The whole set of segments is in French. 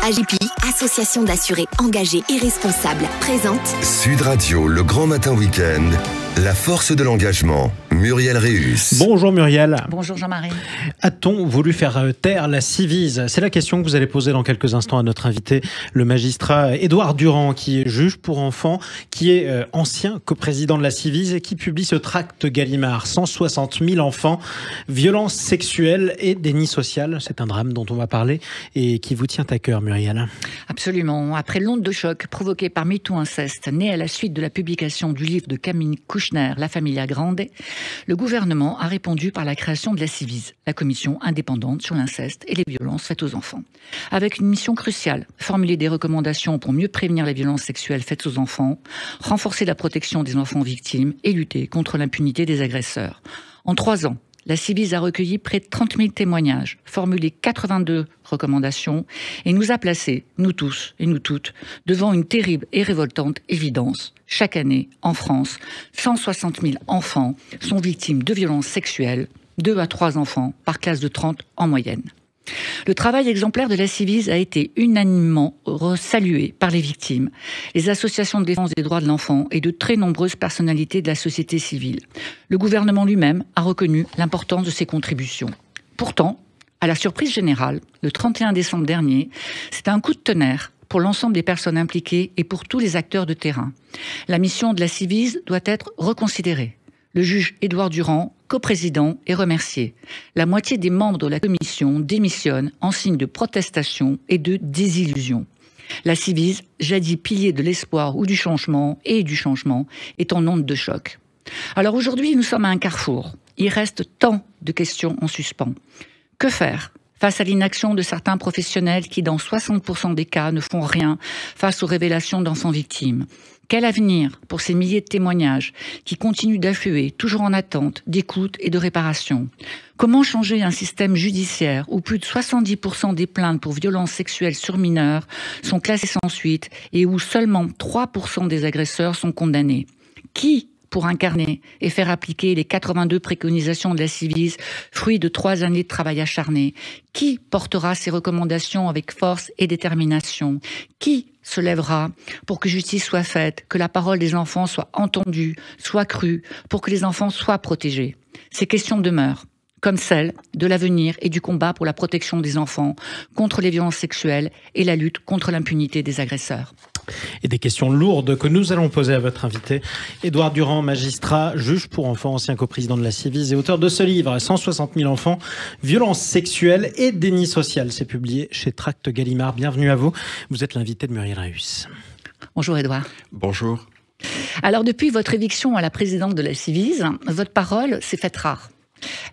AGPI, association d'assurés engagés et responsables, présente Sud Radio, le grand matin week-end, la force de l'engagement. Muriel Réus. Bonjour Muriel. Bonjour Jean-Marie. A-t-on voulu faire taire la Civise? C'est la question que vous allez poser dans quelques instants à notre invité, le magistrat Édouard Durand, qui est juge pour enfants, qui est ancien coprésident de la Civise et qui publie ce tract Gallimard, 160 000 enfants, violences sexuelles et déni social. C'est un drame dont on va parler et qui vous tient à cœur, Muriel. Absolument. Après l'onde de choc provoquée par MeToo Inceste, née à la suite de la publication du livre de Camille Kouchner, La Famiglia Grande, le gouvernement a répondu par la création de la Civise, la commission indépendante sur l'inceste et les violences faites aux enfants. Avec une mission cruciale, formuler des recommandations pour mieux prévenir les violences sexuelles faites aux enfants, renforcer la protection des enfants victimes et lutter contre l'impunité des agresseurs. En 3 ans, la Civise a recueilli près de 30 000 témoignages, formulé 82 recommandations et nous a placés, nous tous et nous toutes, devant une terrible et révoltante évidence. Chaque année, en France, 160 000 enfants sont victimes de violences sexuelles, 2 à 3 enfants par classe de 30 en moyenne. Le travail exemplaire de la Civise a été unanimement salué par les victimes, les associations de défense des droits de l'enfant et de très nombreuses personnalités de la société civile. Le gouvernement lui-même a reconnu l'importance de ces contributions. Pourtant, à la surprise générale, le 31 décembre dernier, c'était un coup de tonnerre pour l'ensemble des personnes impliquées et pour tous les acteurs de terrain. La mission de la Civise doit être reconsidérée. Le juge Édouard Durand, coprésident, est remercié. La moitié des membres de la commission démissionnent en signe de protestation et de désillusion. La Civise, jadis pilier de l'espoir ou du changement, est en onde de choc. Alors aujourd'hui, nous sommes à un carrefour. Il reste tant de questions en suspens. Que faire face à l'inaction de certains professionnels qui, dans 60% des cas, ne font rien face aux révélations d'enfants victimes? Quel avenir pour ces milliers de témoignages qui continuent d'affluer, toujours en attente d'écoute et de réparation? Comment changer un système judiciaire où plus de 70% des plaintes pour violences sexuelles sur mineurs sont classées sans suite et où seulement 3% des agresseurs sont condamnés? Qui pour incarner et faire appliquer les 82 préconisations de la Civise, fruit de 3 années de travail acharné? Qui portera ces recommandations avec force et détermination? Qui se lèvera pour que justice soit faite, que la parole des enfants soit entendue, soit crue, pour que les enfants soient protégés? Ces questions demeurent, comme celle de l'avenir et du combat pour la protection des enfants contre les violences sexuelles et la lutte contre l'impunité des agresseurs. Et des questions lourdes que nous allons poser à votre invité, Édouard Durand, magistrat, juge pour enfants, ancien coprésident de la Civise et auteur de ce livre, 160 000 enfants, violences sexuelles et déni social. C'est publié chez Tract Gallimard. Bienvenue à vous. Vous êtes l'invité de Muriel Réus. Bonjour Édouard. Bonjour. Alors depuis votre éviction à la présidence de la Civise, votre parole s'est faite rare.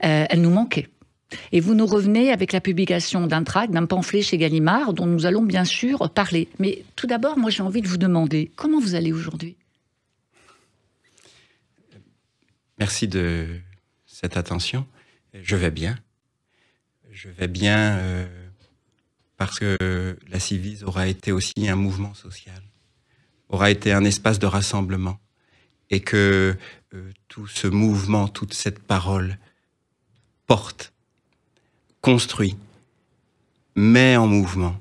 Elle nous manquait. Et vous nous revenez avec la publication d'un tract, d'un pamphlet chez Gallimard, dont nous allons bien sûr parler. Mais tout d'abord, moi j'ai envie de vous demander, comment vous allez aujourd'hui? Merci de cette attention. Je vais bien. Je vais bien parce que la Civise aura été aussi un mouvement social, aura été un espace de rassemblement. Et que tout ce mouvement, toute cette parole porte, construit, met en mouvement.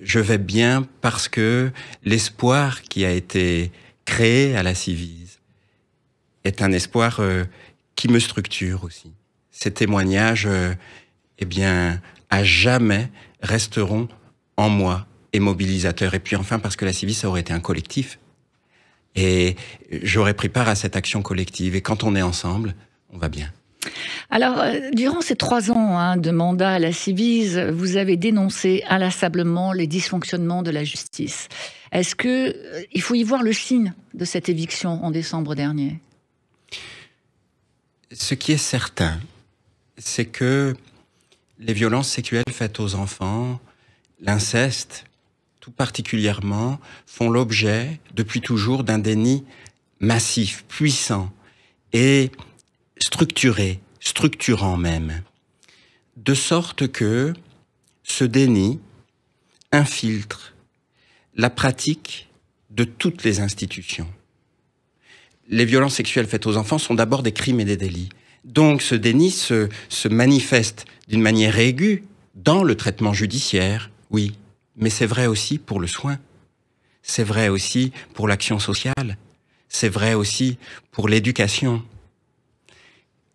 Je vais bien parce que l'espoir qui a été créé à la Civise est un espoir qui me structure aussi. Ces témoignages, à jamais resteront en moi et mobilisateurs. Et puis enfin, parce que la Civise, ça aurait été un collectif. Et j'aurais pris part à cette action collective. Et quand on est ensemble, on va bien. Alors, durant ces 3 ans de mandat à la Civise, vous avez dénoncé inlassablement les dysfonctionnements de la justice. Est-ce qu'il faut y voir le signe de cette éviction en décembre dernier? Ce qui est certain, c'est que les violences sexuelles faites aux enfants, l'inceste, tout particulièrement, font l'objet, depuis toujours, d'un déni massif, puissant et structurant même, de sorte que ce déni infiltre la pratique de toutes les institutions. Les violences sexuelles faites aux enfants sont d'abord des crimes et des délits. Donc ce déni se manifeste d'une manière aiguë dans le traitement judiciaire, oui, Mais c'est vrai aussi pour le soin. C'est vrai aussi pour l'action sociale. C'est vrai aussi pour l'éducation.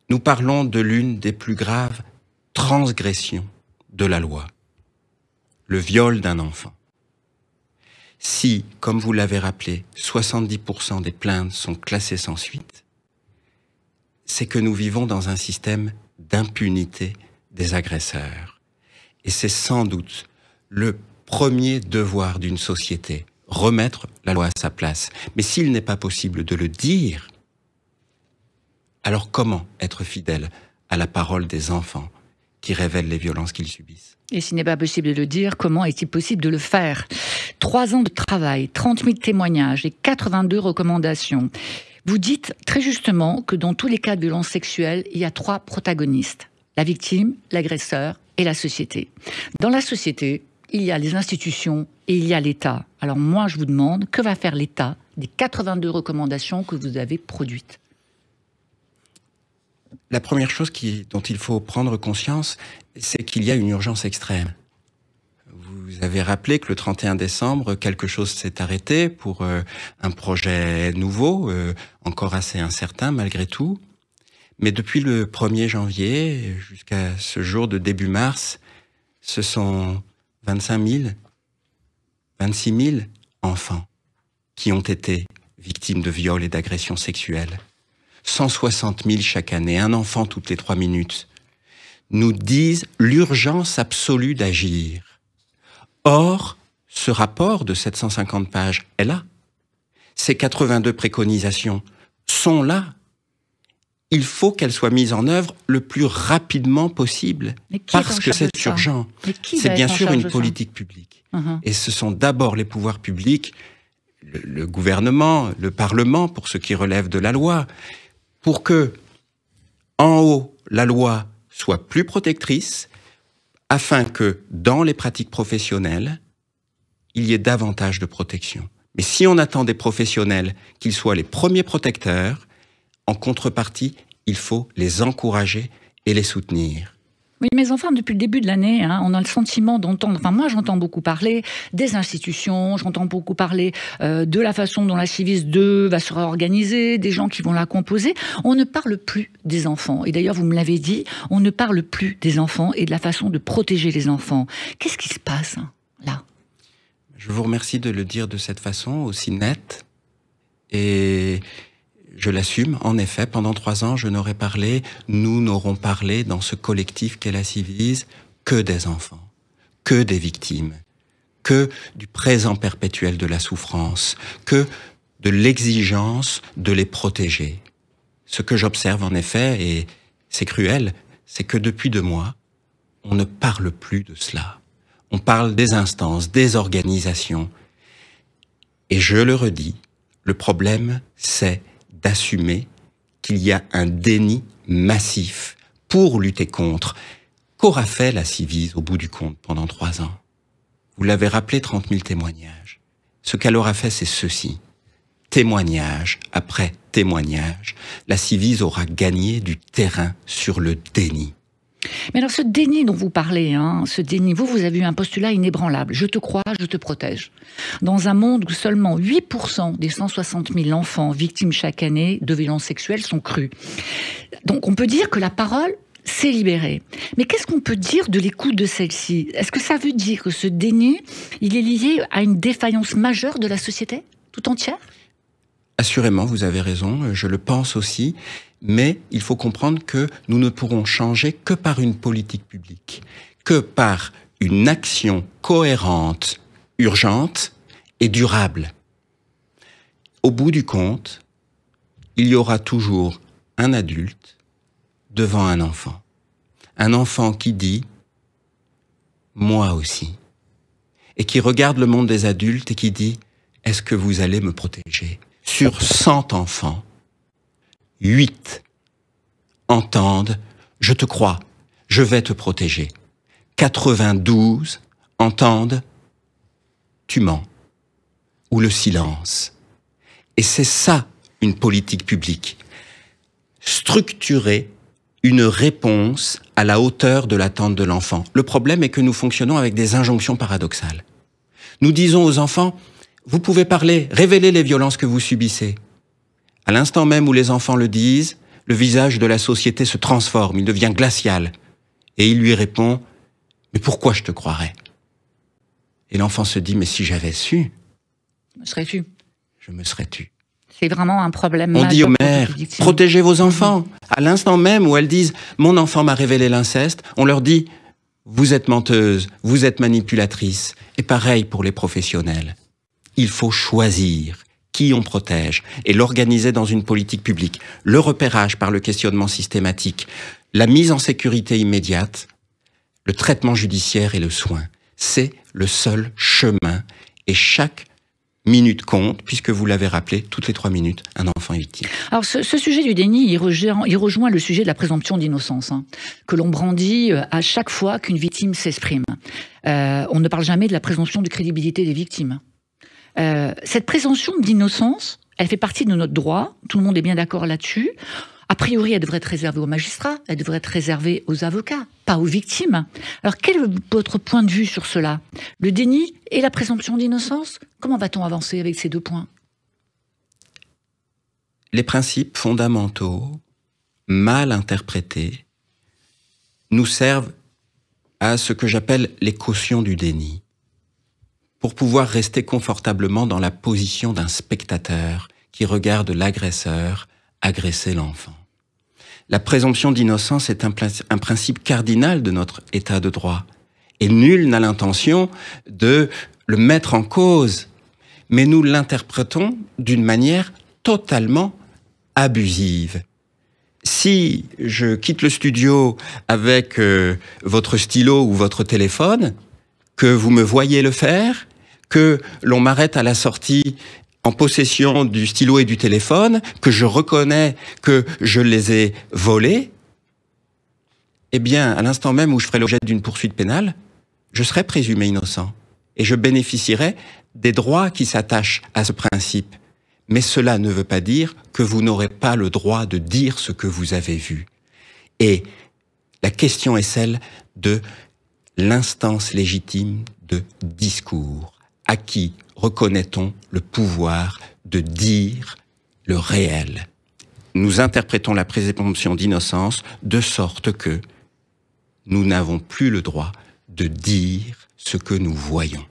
Nous parlons de l'une des plus graves transgressions de la loi. Le viol d'un enfant. Si, comme vous l'avez rappelé, 70% des plaintes sont classées sans suite, c'est que nous vivons dans un système d'impunité des agresseurs. Et c'est sans doute le premier devoir d'une société, remettre la loi à sa place. Mais s'il n'est pas possible de le dire, alors comment être fidèle à la parole des enfants qui révèlent les violences qu'ils subissent? Et s'il n'est pas possible de le dire, comment est-il possible de le faire? 3 ans de travail, 30 000 témoignages et 82 recommandations. Vous dites très justement que dans tous les cas de violence sexuelle, il y a 3 protagonistes. La victime, l'agresseur et la société. Dans la société, il y a les institutions et il y a l'État. Alors moi, je vous demande, que va faire l'État des 82 recommandations que vous avez produites? La première chose dont il faut prendre conscience, c'est qu'il y a une urgence extrême. Vous avez rappelé que le 31 décembre, quelque chose s'est arrêté pour un projet nouveau, encore assez incertain malgré tout. Mais depuis le 1er janvier jusqu'à ce jour de début mars, ce sont 25 000, 26 000 enfants qui ont été victimes de viols et d'agressions sexuelles. 160 000 chaque année, un enfant toutes les 3 minutes, nous disent l'urgence absolue d'agir. Or, ce rapport de 750 pages est là. Ces 82 préconisations sont là. Il faut qu'elles soient mises en œuvre le plus rapidement possible, parce que c'est urgent. C'est bien sûr une politique publique. Et ce sont d'abord les pouvoirs publics, le gouvernement, le Parlement, pour ce qui relève de la loi, pour que, en haut, la loi soit plus protectrice, afin que, dans les pratiques professionnelles, il y ait davantage de protection. Mais si on attend des professionnels qu'ils soient les premiers protecteurs, en contrepartie, il faut les encourager et les soutenir. Oui, mais enfin, depuis le début de l'année, on a le sentiment d'entendre, enfin moi j'entends beaucoup parler des institutions, j'entends beaucoup parler de la façon dont la Civis 2 va se réorganiser, des gens qui vont la composer. On ne parle plus des enfants. Et d'ailleurs, vous me l'avez dit, on ne parle plus des enfants et de la façon de protéger les enfants. Qu'est-ce qui se passe là? Je vous remercie de le dire de cette façon aussi nette. Et je l'assume, en effet, pendant 3 ans, je n'aurais parlé, nous n'aurons parlé dans ce collectif qu'est la Civis que des enfants, que des victimes, que du présent perpétuel de la souffrance, que de l'exigence de les protéger. Ce que j'observe en effet, et c'est cruel, c'est que depuis 2 mois, on ne parle plus de cela. On parle des instances, des organisations. Et je le redis, le problème, c'est d'assumer qu'il y a un déni massif pour lutter contre. Qu'aura fait la Civis au bout du compte pendant 3 ans? Vous l'avez rappelé, 30 000 témoignages. Ce qu'elle aura fait, c'est ceci. Témoignage après témoignage, la Civis aura gagné du terrain sur le déni. Mais alors ce déni dont vous parlez, ce déni, vous avez eu un postulat inébranlable. Je te crois, je te protège. Dans un monde où seulement 8% des 160 000 enfants victimes chaque année de violences sexuelles sont crus. Donc on peut dire que la parole s'est libérée. Mais qu'est-ce qu'on peut dire de l'écoute de celle-ci? Est-ce que ça veut dire que ce déni, il est lié à une défaillance majeure de la société tout entière? Assurément, vous avez raison, je le pense aussi. Mais il faut comprendre que nous ne pourrons changer que par une politique publique, que par une action cohérente, urgente et durable. Au bout du compte, il y aura toujours un adulte devant un enfant. Un enfant qui dit « moi aussi » et qui regarde le monde des adultes et qui dit « est-ce que vous allez me protéger ?» Sur 100 enfants, 8 entendent « je te crois, je vais te protéger ». 92 entendent « tu mens » ou le silence. Et c'est ça une politique publique. Structurer une réponse à la hauteur de l'attente de l'enfant. Le problème est que nous fonctionnons avec des injonctions paradoxales. Nous disons aux enfants, vous pouvez parler, révéler les violences que vous subissez. À l'instant même où les enfants le disent, le visage de la société se transforme, il devient glacial. Et il lui répond, mais pourquoi je te croirais? Et l'enfant se dit, mais si j'avais su, je me serais tu. C'est vraiment un problème. On dit aux mères, protégez vos enfants. À l'instant même où elles disent, mon enfant m'a révélé l'inceste, on leur dit, vous êtes menteuse, vous êtes manipulatrice. Et pareil pour les professionnels. Il faut choisir qui on protège et l'organiser dans une politique publique. Le repérage par le questionnement systématique, la mise en sécurité immédiate, le traitement judiciaire et le soin. C'est le seul chemin. Et chaque minute compte, puisque vous l'avez rappelé, toutes les 3 minutes, un enfant est victime. Alors ce sujet du déni, il rejoint le sujet de la présomption d'innocence, que l'on brandit à chaque fois qu'une victime s'exprime. On ne parle jamais de la présomption de crédibilité des victimes. Cette présomption d'innocence, elle fait partie de notre droit, tout le monde est bien d'accord là-dessus. A priori, elle devrait être réservée aux magistrats, elle devrait être réservée aux avocats, pas aux victimes. Alors, quel est votre point de vue sur cela? Le déni et la présomption d'innocence? Comment va-t-on avancer avec ces 2 points? Les principes fondamentaux, mal interprétés, nous servent à ce que j'appelle les cautions du déni, pour pouvoir rester confortablement dans la position d'un spectateur qui regarde l'agresseur agresser l'enfant. La présomption d'innocence est un principe cardinal de notre état de droit. Et nul n'a l'intention de le mettre en cause. Mais nous l'interprétons d'une manière totalement abusive. Si je quitte le studio avec votre stylo ou votre téléphone, que vous me voyez le faire, que l'on m'arrête à la sortie en possession du stylo et du téléphone, que je reconnais que je les ai volés, eh bien, à l'instant même où je ferai l'objet d'une poursuite pénale, je serai présumé innocent et je bénéficierai des droits qui s'attachent à ce principe. Mais cela ne veut pas dire que vous n'aurez pas le droit de dire ce que vous avez vu. Et la question est celle de l'instance légitime de discours. À qui reconnaît-on le pouvoir de dire le réel? Nous interprétons la présomption d'innocence de sorte que nous n'avons plus le droit de dire ce que nous voyons.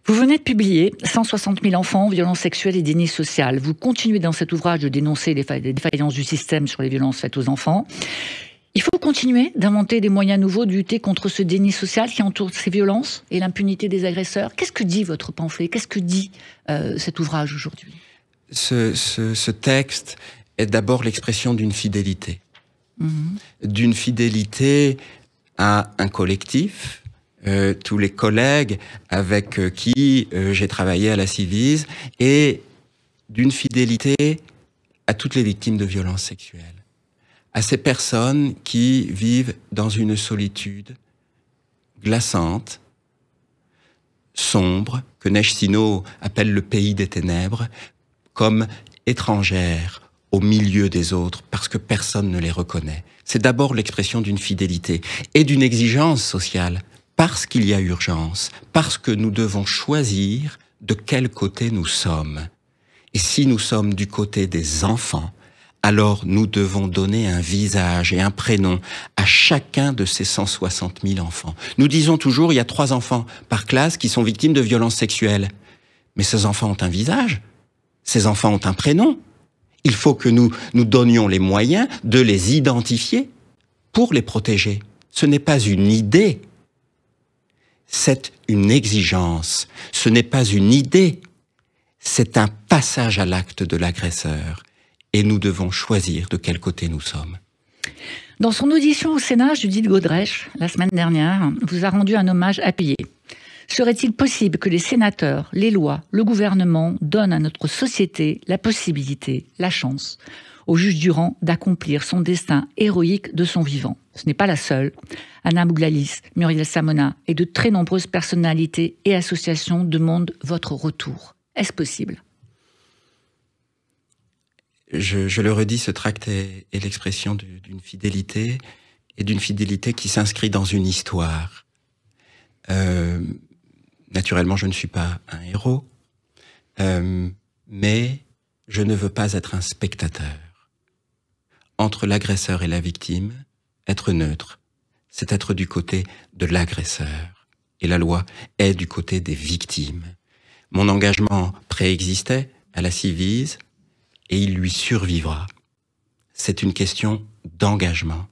Vous venez de publier 160 000 enfants, violences sexuelles et déni social. Vous continuez dans cet ouvrage de dénoncer les défaillances du système sur les violences faites aux enfants. Il faut continuer d'inventer des moyens nouveaux de lutter contre ce déni social qui entoure ces violences et l'impunité des agresseurs. Qu'est-ce que dit votre pamphlet? Qu'est-ce que dit cet ouvrage aujourd'hui? Ce texte est d'abord l'expression d'une fidélité. D'une fidélité à un collectif, tous les collègues avec qui j'ai travaillé à la Civise, et d'une fidélité à toutes les victimes de violences sexuelles. À ces personnes qui vivent dans une solitude glaçante, sombre, que Neige-Sino appelle le pays des ténèbres, comme étrangères au milieu des autres, parce que personne ne les reconnaît. C'est d'abord l'expression d'une fidélité et d'une exigence sociale, parce qu'il y a urgence, parce que nous devons choisir de quel côté nous sommes. Et si nous sommes du côté des enfants, alors nous devons donner un visage et un prénom à chacun de ces 160 000 enfants. Nous disons toujours, il y a 3 enfants par classe qui sont victimes de violences sexuelles. Mais ces enfants ont un visage, ces enfants ont un prénom. Il faut que nous donnions les moyens de les identifier pour les protéger. Ce n'est pas une idée, c'est une exigence. Ce n'est pas une idée, c'est un passage à l'acte de l'agresseur. Et nous devons choisir de quel côté nous sommes. Dans son audition au Sénat, Judith Godrèche, la semaine dernière, vous a rendu un hommage appuyé. Serait-il possible que les sénateurs, les lois, le gouvernement donnent à notre société la possibilité, la chance, au juge Durand d'accomplir son destin héroïque de son vivant? Ce n'est pas la seule. Anna Bouglalis, Muriel Samona et de très nombreuses personnalités et associations demandent votre retour. Est-ce possible? Je le redis, ce tract est l'expression d'une fidélité, et d'une fidélité qui s'inscrit dans une histoire. Naturellement, je ne suis pas un héros, mais je ne veux pas être un spectateur. Entre l'agresseur et la victime, être neutre, c'est être du côté de l'agresseur. Et la loi est du côté des victimes. Mon engagement préexistait à la Civise et il lui survivra. C'est une question d'engagement.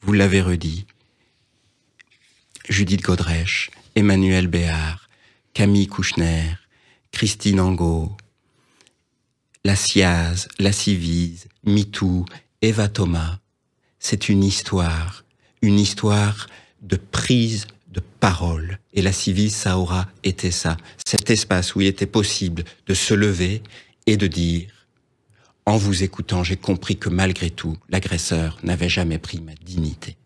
Vous l'avez redit, Judith Godrèche, Emmanuel Béard, Camille Kouchner, Christine Angot, la CIAZ, la Civise, MeToo, Eva Thomas, c'est une histoire de prise de parole. Et la Civise, ça aura été ça. Cet espace où il était possible de se lever et de dire, en vous écoutant, j'ai compris que malgré tout, l'agresseur n'avait jamais pris ma dignité.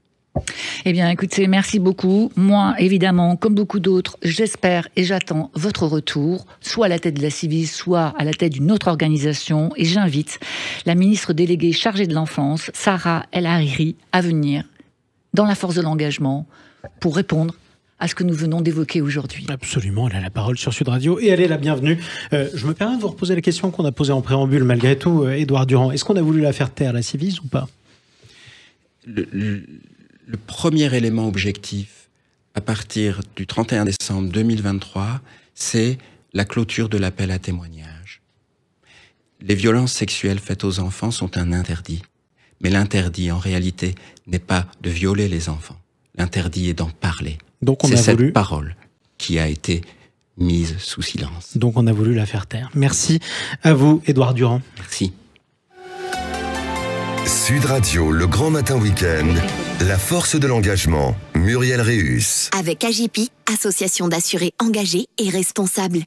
Eh bien, écoutez, merci beaucoup. Moi, évidemment, comme beaucoup d'autres, j'espère et j'attends votre retour, soit à la tête de la Civise, soit à la tête d'une autre organisation. Et j'invite la ministre déléguée chargée de l'enfance, Sarah El Hariri, à venir dans la force de l'engagement pour répondre à ce que nous venons d'évoquer aujourd'hui. Absolument, elle a la parole sur Sud Radio et elle est la bienvenue. Je me permets de vous reposer la question qu'on a posée en préambule, malgré tout, Édouard Durand. Est-ce qu'on a voulu la faire taire, la Civise, ou pas ? Le premier élément objectif, à partir du 31 décembre 2023, c'est la clôture de l'appel à témoignage. Les violences sexuelles faites aux enfants sont un interdit. Mais l'interdit, en réalité, n'est pas de violer les enfants. L'interdit est d'en parler. Donc c'est cette parole qui a été mise sous silence. Donc on a voulu la faire taire. Merci à vous, Édouard Durand. Merci. Sud Radio, le grand matin week-end, la force de l'engagement, Muriel Réus. Avec AGEPI, association d'assurés engagés et responsables.